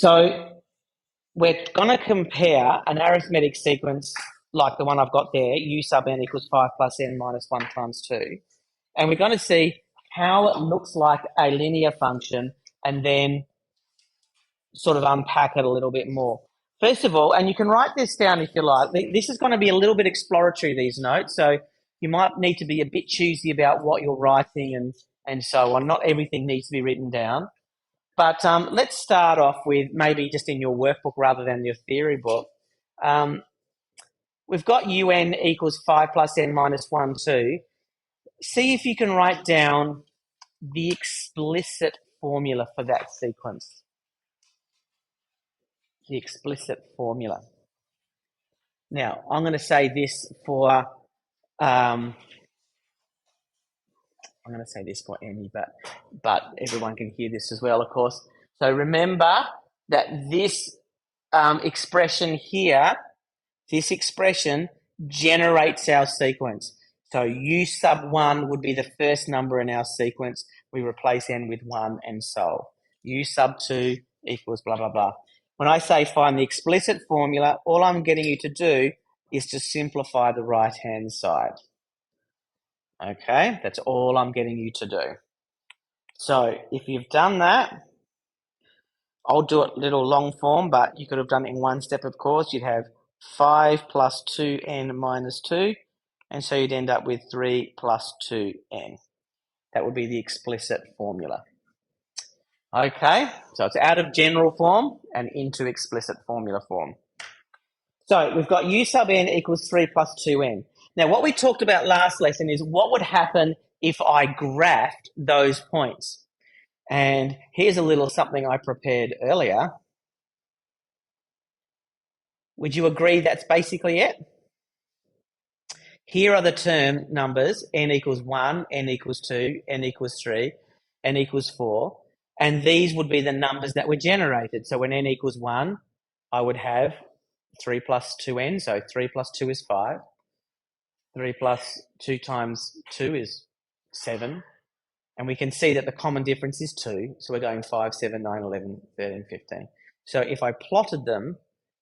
So we're going to compare an arithmetic sequence like the one I've got there, u sub n equals 5 plus n minus 1 times 2. And we're going to see how it looks like a linear function and then sort of unpack it a little bit more. First of all, and you can write this down if you like, this is going to be a little bit exploratory, these notes. So you might need to be a bit choosy about what you're writing and so on. Not everything needs to be written down. But let's start off with maybe just in your workbook rather than your theory book. We've got un equals 5 plus n minus 1, 2. See if you can write down the explicit formula for that sequence. The explicit formula. Now, I'm going to say this for any, but everyone can hear this as well, of course. So remember that this expression here, this expression generates our sequence. So u sub 1 would be the first number in our sequence. We replace n with 1 and so. U sub 2 equals blah, blah, blah. When I say find the explicit formula, all I'm getting you to do is to simplify the right-hand side. Okay, that's all I'm getting you to do. So if you've done that, I'll do it a little long form, but you could have done it in one step, of course. You'd have 5 plus 2n minus 2, and so you'd end up with 3 plus 2n. That would be the explicit formula. Okay, so it's out of general form and into explicit formula form. So we've got u sub n equals 3 plus 2n. Now, what we talked about last lesson is what would happen if I graphed those points. And here's a little something I prepared earlier. Would you agree that's basically it? Here are the term numbers, n equals 1, n equals 2, n equals 3, n equals 4. And these would be the numbers that were generated. So when n equals 1, I would have 3 plus 2n, so 3 plus 2 is 5. 3 plus 2 times 2 is 7. And we can see that the common difference is 2. So we're going 5, 7, 9, 11, 13, 15. So if I plotted them,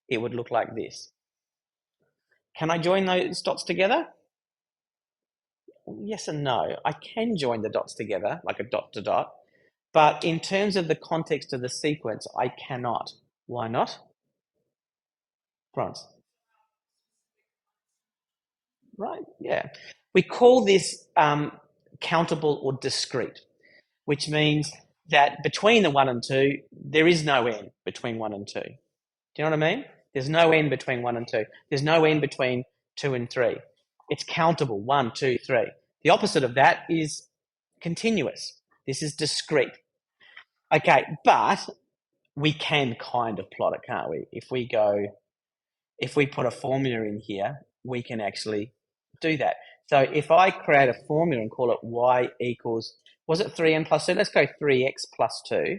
it would look like this. Can I join those dots together? Yes and no. I can join the dots together, like a dot to dot. But in terms of the context of the sequence, I cannot. Why not? France. Right, yeah. We call this countable or discrete, which means that between the 1 and 2, there is no n between 1 and 2. Do you know what I mean? There's no n between 1 and 2. There's no n between 2 and 3. It's countable, 1, 2, 3. The opposite of that is continuous. This is discrete. Okay, but we can kind of plot it, can't we? If we put a formula in here, we can actually do that. So if I create a formula and call it y equals, was it 3n plus 2? Let's go 3x plus 2.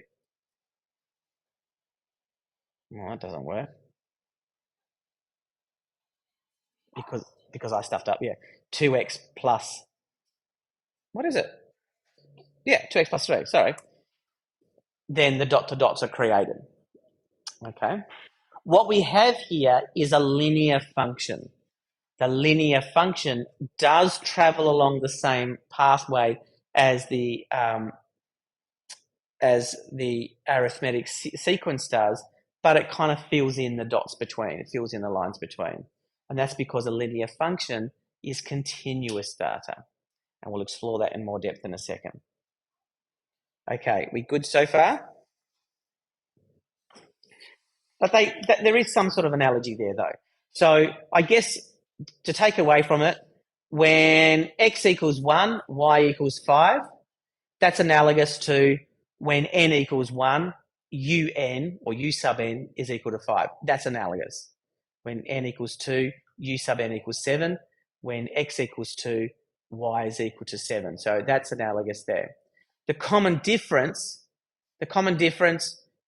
Well, that doesn't work. Because I stuffed up, yeah. 2x plus, what is it? Yeah, 2x plus 3, sorry. Then the dot to dots are created. Okay. What we have here is a linear function. The linear function does travel along the same pathway as the arithmetic sequence does, but it kind of fills in the dots between. It fills in the lines between. And that's because a linear function is continuous data. And we'll explore that in more depth in a second. Okay, we good so far? But there is some sort of analogy there, though. So I guess to take away from it, when x equals 1, y equals 5, that's analogous to when n equals 1, un, or u sub n, is equal to 5. That's analogous. When n equals 2, u sub n equals 7. When x equals 2, y is equal to 7. So that's analogous there. The common difference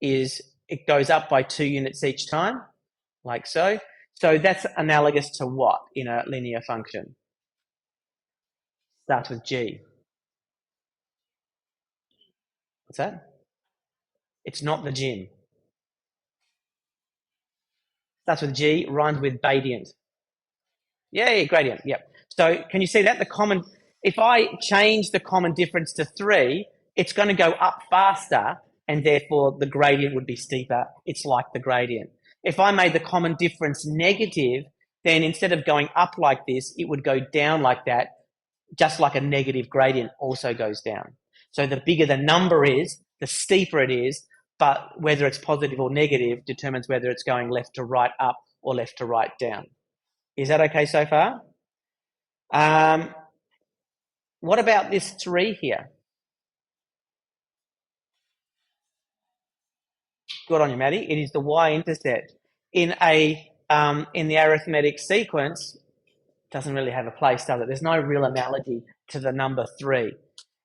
is it goes up by 2 units each time, like so. So that's analogous to what in a linear function? Starts with G. What's that? It's not the gym. Starts with G, rhymes with gradient. Yeah, gradient. Yep. So can you see that? If I change the common difference to 3, it's going to go up faster, and therefore the gradient would be steeper. It's like the gradient. If I made the common difference negative, then instead of going up like this, it would go down like that, just like a negative gradient also goes down. So the bigger the number is, the steeper it is, but whether it's positive or negative determines whether it's going left to right up or left to right down. Is that okay so far? What about this 3 here? Good on you, Maddie. It is the y-intercept. In the arithmetic sequence, doesn't really have a place, does it? There's no real analogy to the number 3.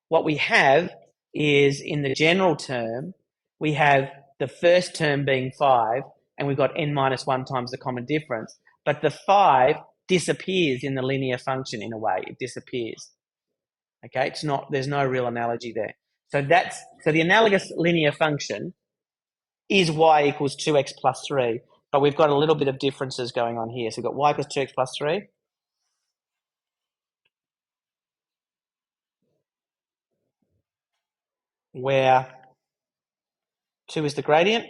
What we have is, in the general term, we have the first term being 5, and we've got n minus 1 times the common difference. But the 5 disappears in the linear function in a way. It disappears. Okay, there's no real analogy there. So the analogous linear function is y equals 2x plus 3, but we've got a little bit of differences going on here. So we've got y equals 2x plus 3, where 2 is the gradient.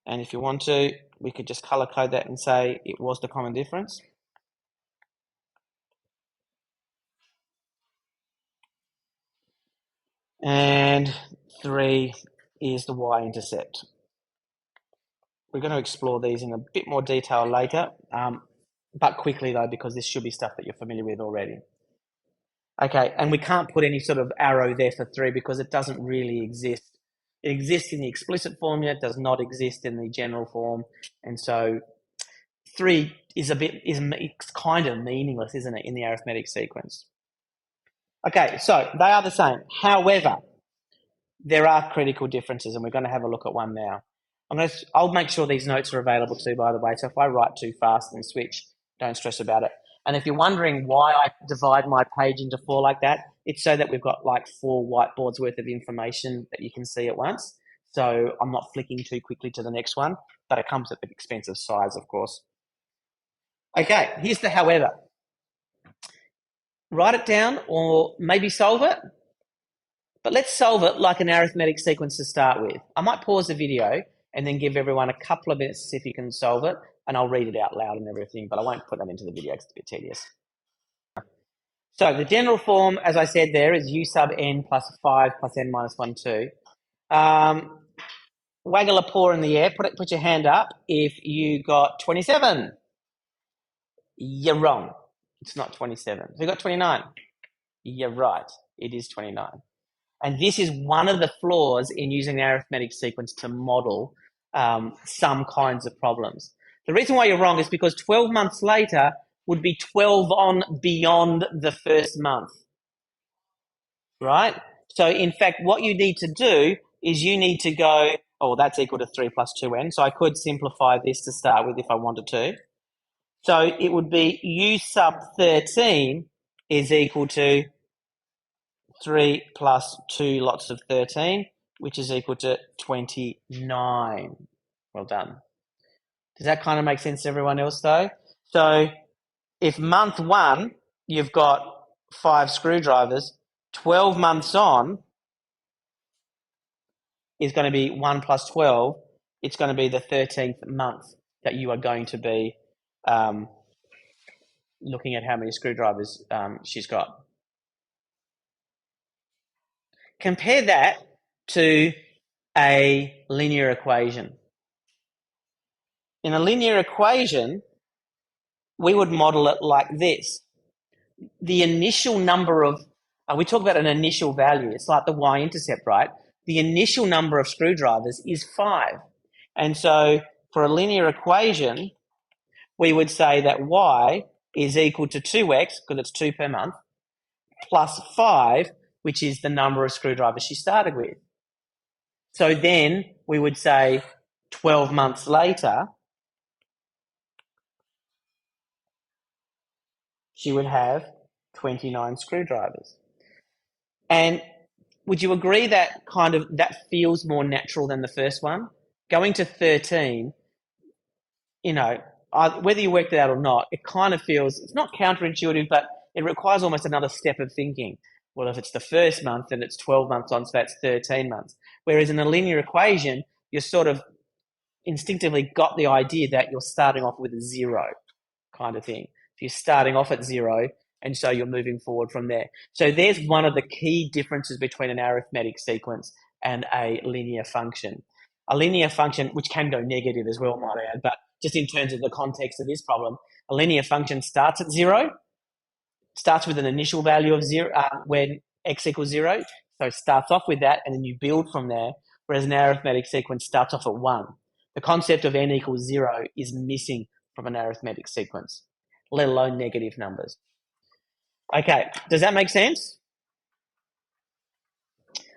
And if you want to, we could just color code that and say it was the common difference. And 3 is the y-intercept. We're going to explore these in a bit more detail later, but quickly though, because this should be stuff that you're familiar with already. Okay, and we can't put any sort of arrow there for 3 because it doesn't really exist. It exists in the explicit formula, it does not exist in the general form, and so 3 is kind of meaningless, isn't it, in the arithmetic sequence? Okay, so they are the same. However, there are critical differences, and we're going to have a look at one now. I'll make sure these notes are available too, by the way, so if I write too fast and switch, don't stress about it. And if you're wondering why I divide my page into 4 like that, it's so that we've got like 4 whiteboards worth of information that you can see at once. So I'm not flicking too quickly to the next one, but it comes at the expense of size, of course. Okay, here's the however. Write it down or maybe solve it. But let's solve it like an arithmetic sequence to start with. I might pause the video and then give everyone a couple of minutes to see if you can solve it, and I'll read it out loud and everything, but I won't put that into the video because it's a bit tedious. So the general form, as I said there, is u sub n plus 5 plus n minus 1, 2. Waggle a paw in the air, put your hand up if you got 27. You're wrong. It's not 27. Who got 29? You're right. It is 29. And this is one of the flaws in using the arithmetic sequence to model some kinds of problems. The reason why you're wrong is because 12 months later would be 12 on beyond the first month, right? So in fact, what you need to do is you need to go, oh, that's equal to 3 plus 2n. So I could simplify this to start with if I wanted to. So it would be u sub 13 is equal to 3 plus 2 lots of 13, which is equal to 29. Well done. Does that kind of make sense to everyone else, though? So if month 1, you've got 5 screwdrivers, 12 months on is going to be 1 plus 12. It's going to be the 13th month that you are going to be looking at how many screwdrivers she's got. Compare that to a linear equation. In a linear equation, we would model it like this. The initial number of, we talk about an initial value. It's like the y-intercept, right? The initial number of screwdrivers is 5. And so for a linear equation, we would say that y is equal to 2x, because it's 2 per month, plus 5, which is the number of screwdrivers she started with. So then we would say 12 months later, she would have 29 screwdrivers. And would you agree that that feels more natural than the first one? Going to 13, you know, whether you worked it out or not, it kind of feels, it's not counterintuitive, but it requires almost another step of thinking. Well, if it's the first month, then it's 12 months on, so that's 13 months. Whereas in a linear equation, you're sort of instinctively got the idea that you're starting off with a zero kind of thing. You're starting off at zero, and so you're moving forward from there. So there's one of the key differences between an arithmetic sequence and a linear function. A linear function, which can go negative as well, might I add, but just in terms of the context of this problem, a linear function starts at zero, starts with an initial value of zero when x equals zero. So it starts off with that, and then you build from there, whereas an arithmetic sequence starts off at one. The concept of n equals zero is missing from an arithmetic sequence, let alone negative numbers. Okay, does that make sense?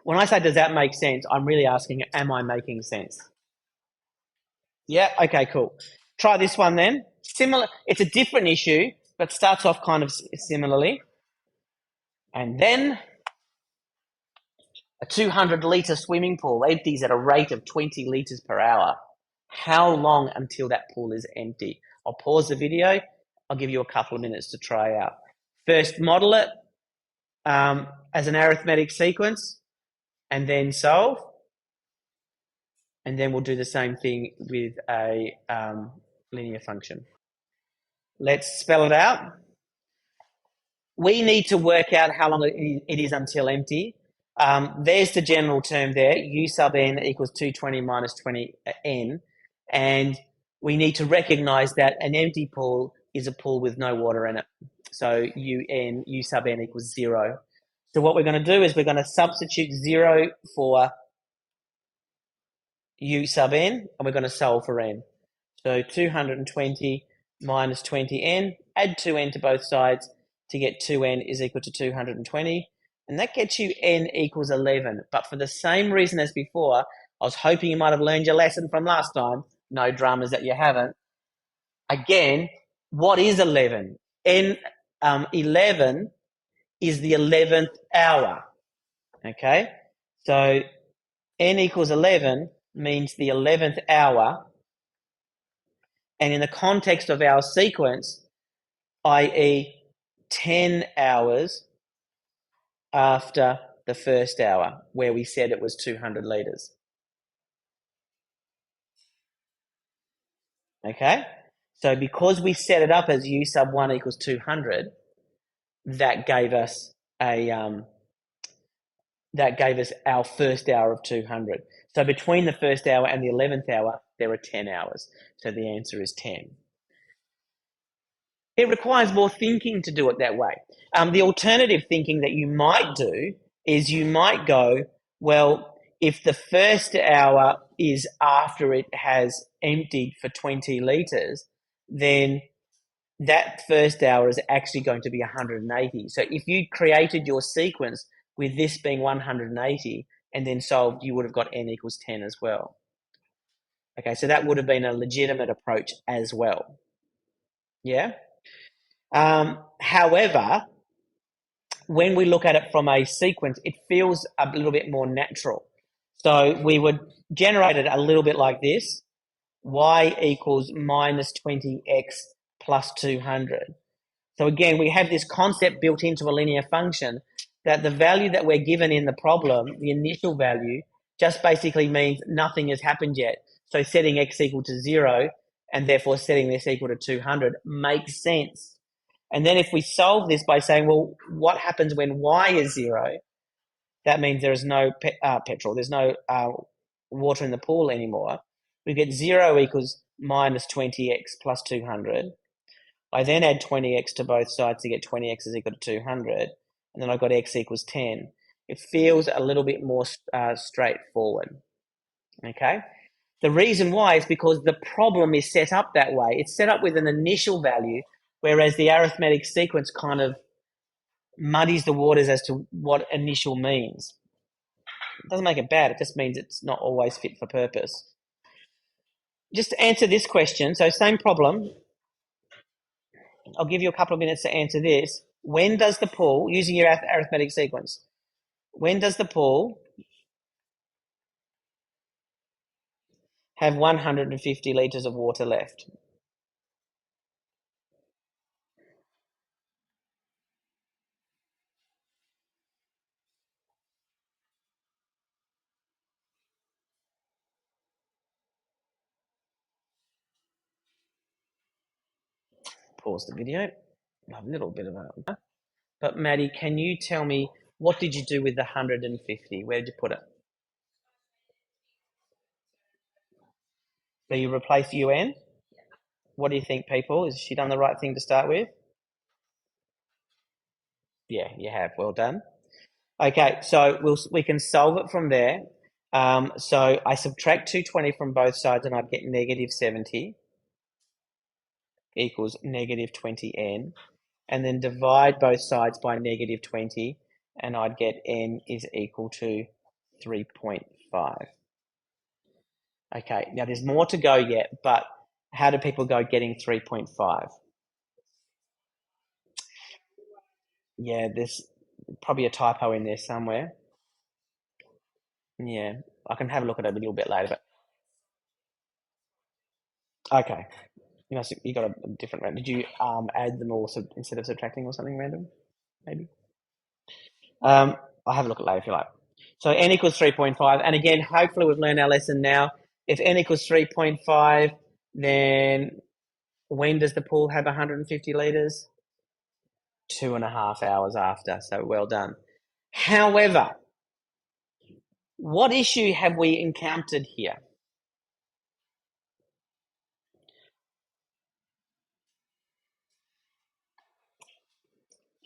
When I say does that make sense, I'm really asking, am I making sense? Yeah, okay, cool. Try this one then. Similar, it's a different issue, but starts off kind of similarly. And then a 200-litre swimming pool empties at a rate of 20 litres per hour. How long until that pool is empty? I'll pause the video. I'll give you a couple of minutes to try out. First, model it as an arithmetic sequence, and then solve. And then we'll do the same thing with a linear function. Let's spell it out. We need to work out how long it is until empty. There's the general term there, u sub n equals 220 minus 20n. And we need to recognize that an empty pool is a pool with no water in it. So u sub n equals 0. So what we're going to do is we're going to substitute 0 for u sub n, and we're going to solve for n. So 220 minus 20n, add 2n to both sides to get 2n is equal to 220. And that gets you n equals 11. But for the same reason as before, I was hoping you might have learned your lesson from last time. No dramas that you haven't. Again, what is 11? 11 is the 11th hour. Okay? So n equals 11 means the 11th hour. And in the context of our sequence, i.e. 10 hours after the first hour, where we said it was 200 litres. Okay? So because we set it up as u sub 1 equals 200, that gave us our first hour of 200. So between the first hour and the 11th hour, there are 10 hours. So the answer is 10. It requires more thinking to do it that way. The alternative thinking that you might do is you might go, well, if the first hour is after it has emptied for 20 litres, then that first hour is actually going to be 180. So if you created your sequence with this being 180 and then solved, you would have got n equals 10 as well. Okay, so that would have been a legitimate approach as well. Yeah? However, when we look at it from a sequence, it feels a little bit more natural. So we would generate it a little bit like this. Y equals minus 20x plus 200. So again, we have this concept built into a linear function that the value that we're given in the problem, the initial value, just basically means nothing has happened yet. So setting x equal to 0 and therefore setting this equal to 200 makes sense. And then if we solve this by saying, well, what happens when y is 0? That means there is no petrol, there's no water in the pool anymore. We get 0 equals minus 20x plus 200. I then add 20x to both sides to get 20x is equal to 200. And then I've got x equals 10. It feels a little bit more straightforward. Okay? The reason why is because the problem is set up that way. It's set up with an initial value, whereas the arithmetic sequence kind of muddies the waters as to what initial means. It doesn't make it bad. It just means it's not always fit for purpose. Just to answer this question, so same problem. I'll give you a couple of minutes to answer this. When does the pool, using your arithmetic sequence, When does the pool have 150 litres of water left? Pause the video. A little bit of a... But Maddie, can you tell me, what did you do with the 150? Where did you put it? So you replace UN? What do you think, people? Has she done the right thing to start with? Yeah, you have. Well done. Okay, so we can solve it from there. So I subtract 220 from both sides and I'd get negative 70 equals negative 20n. And then divide both sides by negative 20 and I'd get n is equal to 3.5. Okay, now there's more to go yet, but how do people go getting 3.5? Yeah, there's probably a typo in there somewhere. Yeah, I can have a look at it a little bit later, but okay. You got a different random. Did you add them all instead of subtracting or something random? Maybe. I'll have a look at it later if you like. So n equals 3.5, and again, hopefully we've learned our lesson now. If n equals 3.5, then when does the pool have 150 litres? 2.5 hours after. So well done. However, what issue have we encountered here?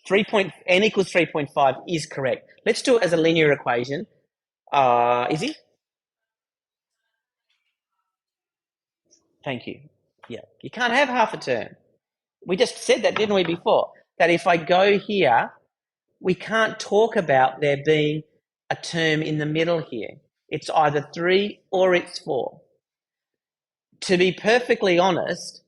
N equals 3.5 is correct. Let's do it as a linear equation. Izzy? Thank you. Yeah, you can't have half a term. We just said that, didn't we, before? That if I go here, we can't talk about there being a term in the middle here. It's either 3 or it's 4. To be perfectly honest,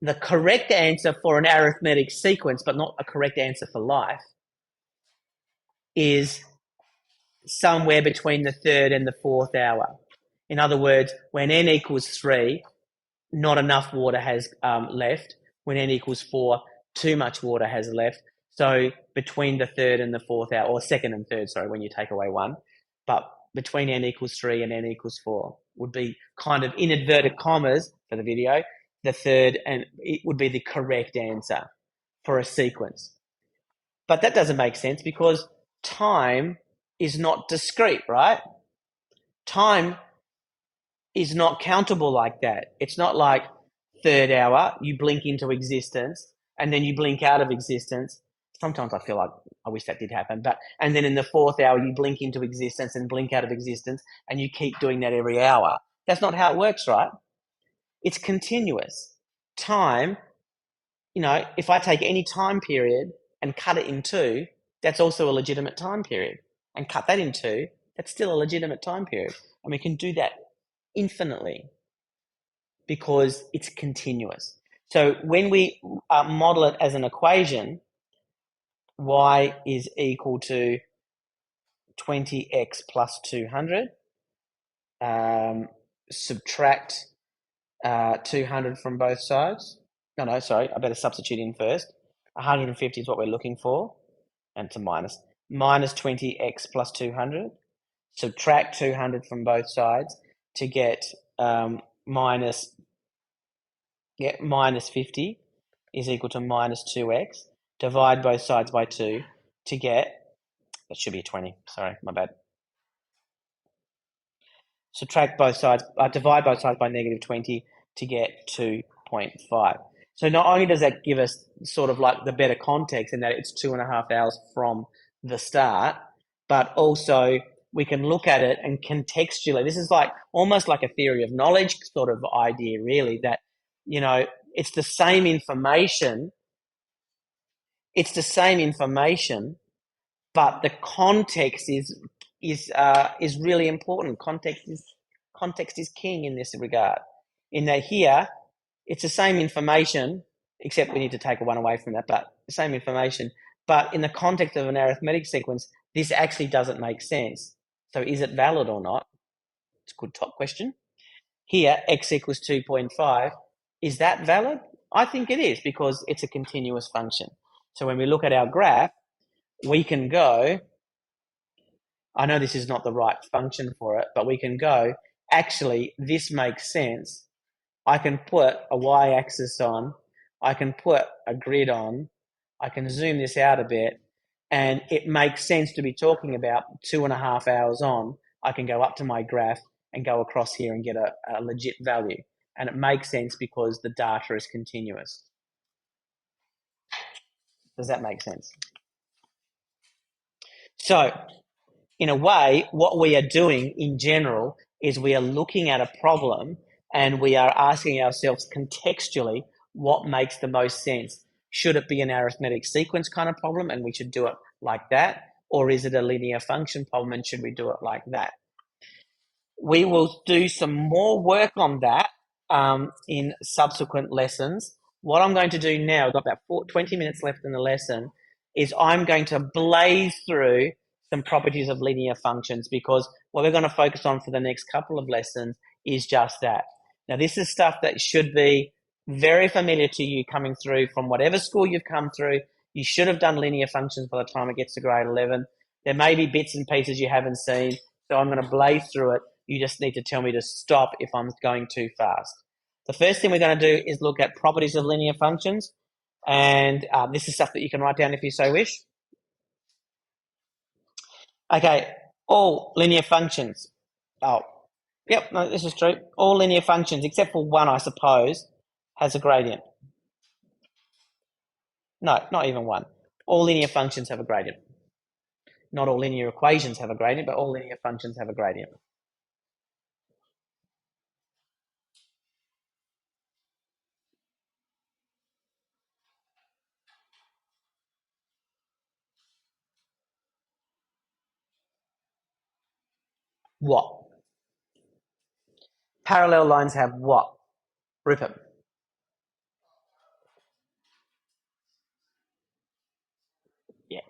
the correct answer for an arithmetic sequence, but not a correct answer for life, is somewhere between the 3rd and the 4th hour. In other words, when n equals 3, not enough water has left. When n equals 4, too much water has left. So between the 3rd and the 4th hour, or 2nd and 3rd, sorry, when you take away 1, but between n equals 3 and n equals 4 would be kind of in inverted commas for the video, the 3rd, and it would be the correct answer for a sequence. But that doesn't make sense because time is not discrete, right? Time is not countable like that. It's not like 3rd hour, you blink into existence and then you blink out of existence. Sometimes I feel like I wish that did happen, and then in the 4th hour, you blink into existence and blink out of existence and you keep doing that every hour. That's not how it works, right? It's continuous. Time, if I take any time period and cut it in 2, that's also a legitimate time period. And cut that in 2, that's still a legitimate time period. And we can do that infinitely because it's continuous. So when we model it as an equation, y is equal to 20x plus 200. Subtract 200 from both sides. No, sorry, I better substitute in first. 150 is what we're looking for, and it's a minus. Minus 20x plus 200. Subtract 200 from both sides to get minus 50 is equal to minus 2x. Divide both sides by 2 to get, that should be 20, sorry, my bad. Subtract both sides, divide both sides by negative 20 to get 2.5. So not only does that give us sort of like the better context in that it's 2.5 hours from the start, but also we can look at it and contextually, this is like almost like a theory of knowledge sort of idea, really, that, it's the same information. It's the same information, but the context is really important. Context is king in this regard. In that here, it's the same information, except we need to take a one away from that, but the same information. But in the context of an arithmetic sequence, this actually doesn't make sense. So is it valid or not? It's a good top question. Here, x equals 2.5. Is that valid? I think it is because it's a continuous function. So when we look at our graph, we can go, I know this is not the right function for it, but we can go, actually, this makes sense. I can put a y-axis on, I can put a grid on, I can zoom this out a bit, and it makes sense to be talking about 2.5 hours on. I can go up to my graph and go across here and get a legit value. And it makes sense because the data is continuous. Does that make sense? So, in a way, what we are doing in general is we are looking at a problem and we are asking ourselves contextually what makes the most sense. Should it be an arithmetic sequence kind of problem and we should do it like that? Or is it a linear function problem and should we do it like that? We will do some more work on that in subsequent lessons. What I'm going to do now, I've got about 20 minutes left in the lesson, is I'm going to blaze through some properties of linear functions because what we're going to focus on for the next couple of lessons is just that. Now, this is stuff that should be very familiar to you coming through from whatever school you've come through. You should have done linear functions by the time it gets to grade 11. There may be bits and pieces you haven't seen, so I'm going to blaze through it. You just need to tell me to stop if I'm going too fast. The first thing we're going to do is look at properties of linear functions. And this is stuff that you can write down if you so wish. Okay, all linear functions. Oh, yep, no, this is true. All linear functions, except for one, I suppose, has a gradient. No, not even one. All linear functions have a gradient. Not all linear equations have a gradient, but all linear functions have a gradient. What? Parallel lines have what? Rupert. Yeah.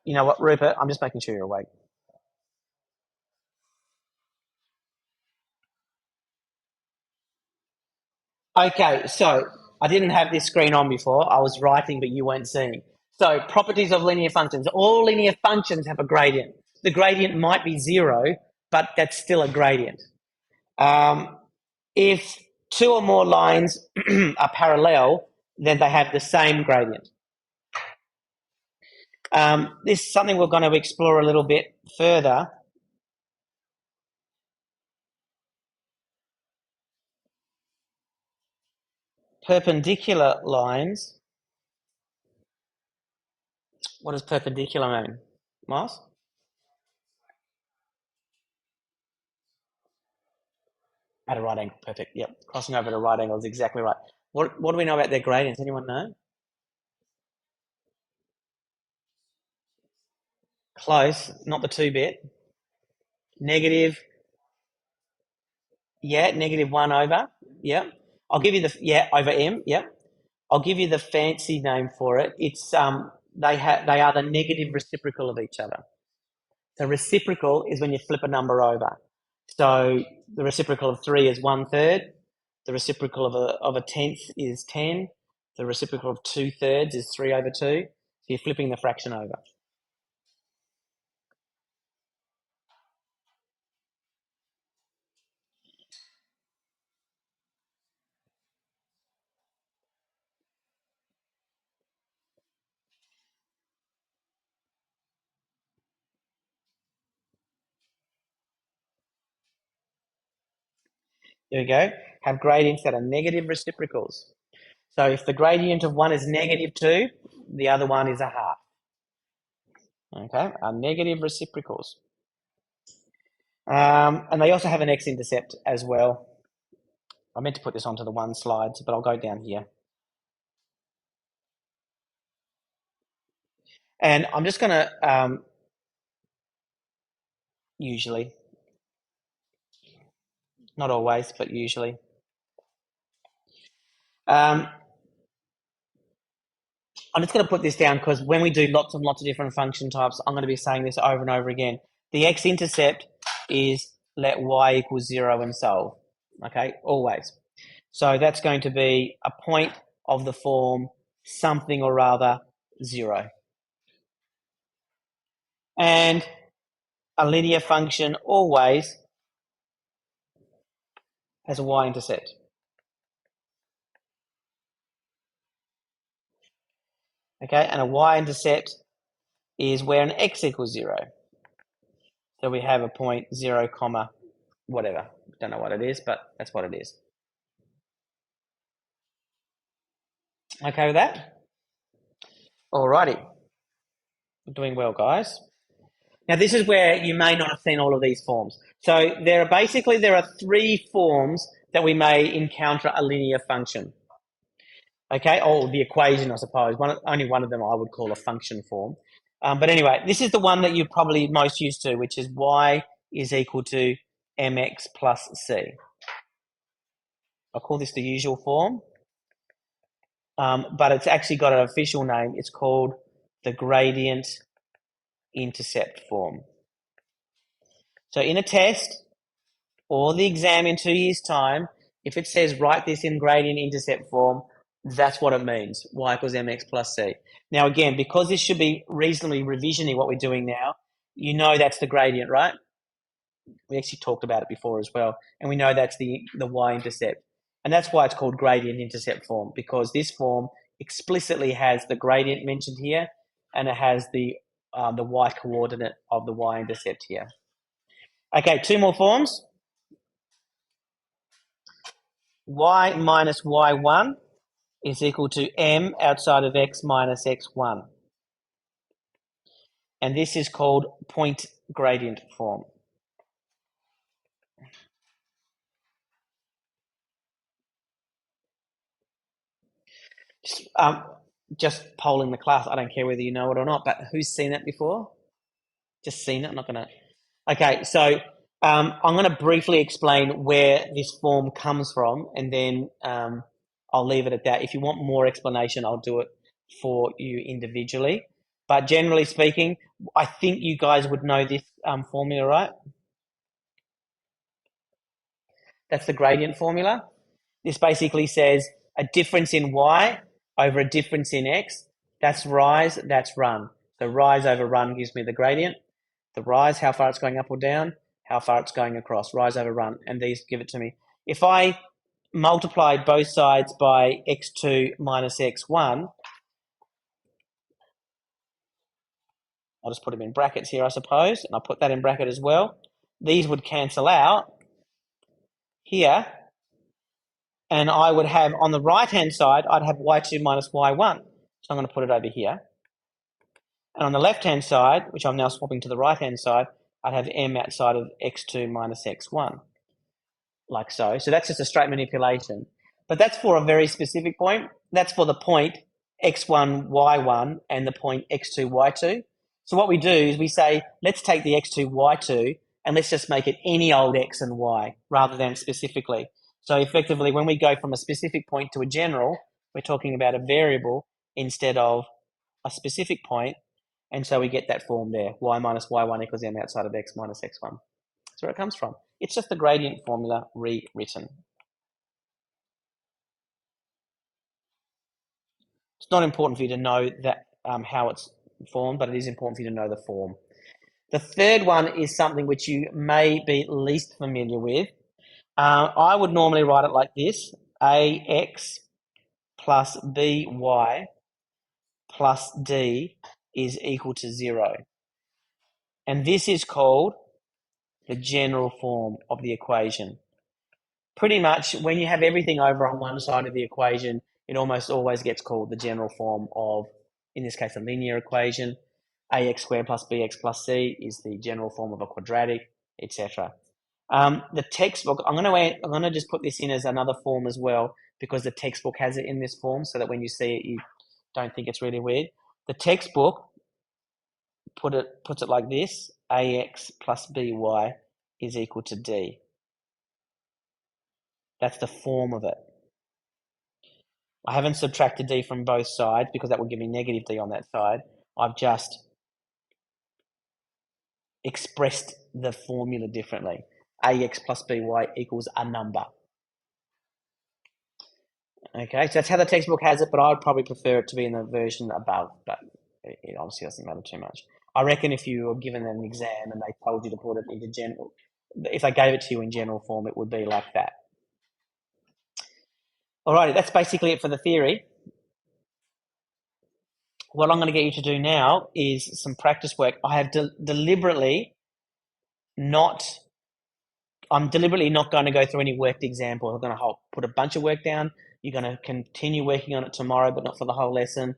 You know what, Rupert? I'm just making sure you're awake. Okay, so I didn't have this screen on before. I was writing, but you weren't seeing. So properties of linear functions. All linear functions have a gradient. The gradient might be 0, but that's still a gradient. If two or more lines are parallel, then they have the same gradient. This is something we're going to explore a little bit further. Perpendicular lines. What does perpendicular mean, Miles? At a right angle, perfect. Yep, crossing over at a right angle is exactly right. What do we know about their gradients? Anyone know? Close, not the 2-bit. Negative, yeah, -1 over, yeah. I'll give you the, yeah, over m, yeah. I'll give you the fancy name for it. It's they are the negative reciprocal of each other. The reciprocal is when you flip a number over. So the reciprocal of 3 is 1/3. The reciprocal of a tenth is 10. The reciprocal of 2/3 is 3/2. So you're flipping the fraction over. There we go. Have gradients that are negative reciprocals. So if the gradient of one is -2, the other one is a half. Okay, are negative reciprocals. And they also have an x-intercept as well. I meant to put this onto the one slide, but I'll go down here. And I'm just going to, usually, not always, but usually. I'm just going to put this down because when we do lots and lots of different function types, I'm going to be saying this over and over again. The x-intercept is let y equal 0 and solve, okay, always. So that's going to be a point of the form something or other 0. And a linear function always has a y-intercept. Okay, and a y-intercept is where an x equals 0. So we have a point 0, comma, whatever. Don't know what it is, but that's what it is. Okay with that? Alrighty. Doing well, guys. Now, this is where you may not have seen all of these forms. So there are 3 forms that we may encounter a linear function. Okay, or the equation, I suppose. Only one of them I would call a function form. But anyway, this is the one that you're probably most used to, which is y is equal to mx plus c. I'll call this the usual form, but it's actually got an official name. It's called the gradient intercept form. So in a test or the exam in 2 years' time, if it says write this in gradient intercept form, that's what it means, y equals mx plus c. Now again, because this should be reasonably revisioning what we're doing now, you know that's the gradient, right? We actually talked about it before as well, and we know that's the y-intercept. And that's why it's called gradient intercept form, because this form explicitly has the gradient mentioned here, and it has the y coordinate of the y-intercept here. Okay, 2 more forms. Y minus y1 is equal to m outside of x minus x1. And this is called point gradient form. Just polling the class. I don't care whether you know it or not, but who's seen it before? Just seen it? I'm not going to. Okay, so I'm going to briefly explain where this form comes from, and then I'll leave it at that. If you want more explanation, I'll do it for you individually. But generally speaking, I think you guys would know this formula, right? That's the gradient formula. This basically says a difference in y over a difference in x. That's rise, that's run. So rise over run gives me the gradient. The rise, how far it's going up or down, how far it's going across, rise over run, and these give it to me. If I multiply both sides by x2 minus x1, I'll just put them in brackets here, I suppose, and I'll put that in bracket as well. These would cancel out here, and I would have, on the right-hand side, I'd have y2 minus y1. So I'm going to put it over here. And on the left-hand side, which I'm now swapping to the right-hand side, I'd have m outside of x2 minus x1, like so. So that's just a straight manipulation. But that's for a very specific point. That's for the point x1, y1 and the point x2, y2. So what we do is we say, let's take the x2, y2 and let's just make it any old x and y rather than specifically. So effectively, when we go from a specific point to a general, we're talking about a variable instead of a specific point. And so we get that form there, y minus y1 equals m outside of x minus x1. That's where it comes from. It's just the gradient formula rewritten. It's not important for you to know that how it's formed, but it is important for you to know the form. The third one is something which you may be least familiar with. I would normally write it like this: ax plus by plus d is equal to 0. And this is called the general form of the equation. Pretty much when you have everything over on one side of the equation, it almost always gets called the general form of, in this case, a linear equation. Ax squared plus bx plus c is the general form of a quadratic, etc. The textbook, I'm going to just put this in as another form as well, because the textbook has it in this form, so that when you see it, you don't think it's really weird. The textbook puts it like this: ax plus by is equal to d. That's the form of it. I haven't subtracted d from both sides because that would give me negative d on that side. I've just expressed the formula differently. Ax plus by equals a number. Okay, so that's how the textbook has it, but I'd probably prefer it to be in the version above, but it obviously doesn't matter too much. I reckon if you were given an exam and they told you to put it into general, if they gave it to you in general form, it would be like that. Alrighty, that's basically it for the theory. What I'm going to get you to do now is some practice work. I have deliberately not I'm deliberately not going to go through any worked examples. I'm going to put a bunch of work down. You're going to continue working on it tomorrow, but not for the whole lesson.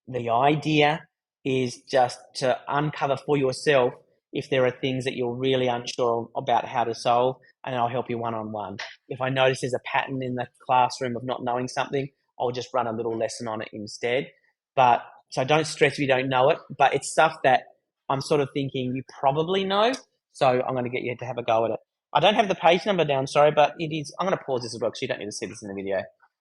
The idea is just to uncover for yourself if there are things that you're really unsure about how to solve, and I'll help you one-on-one. If I notice there's a pattern in the classroom of not knowing something, I'll just run a little lesson on it instead. But so don't stress if you don't know it, but it's stuff that I'm sort of thinking you probably know, so I'm going to get you to have a go at it. I don't have the page number down, sorry, but it is. I'm going to pause this as well because you don't need to see this in the video.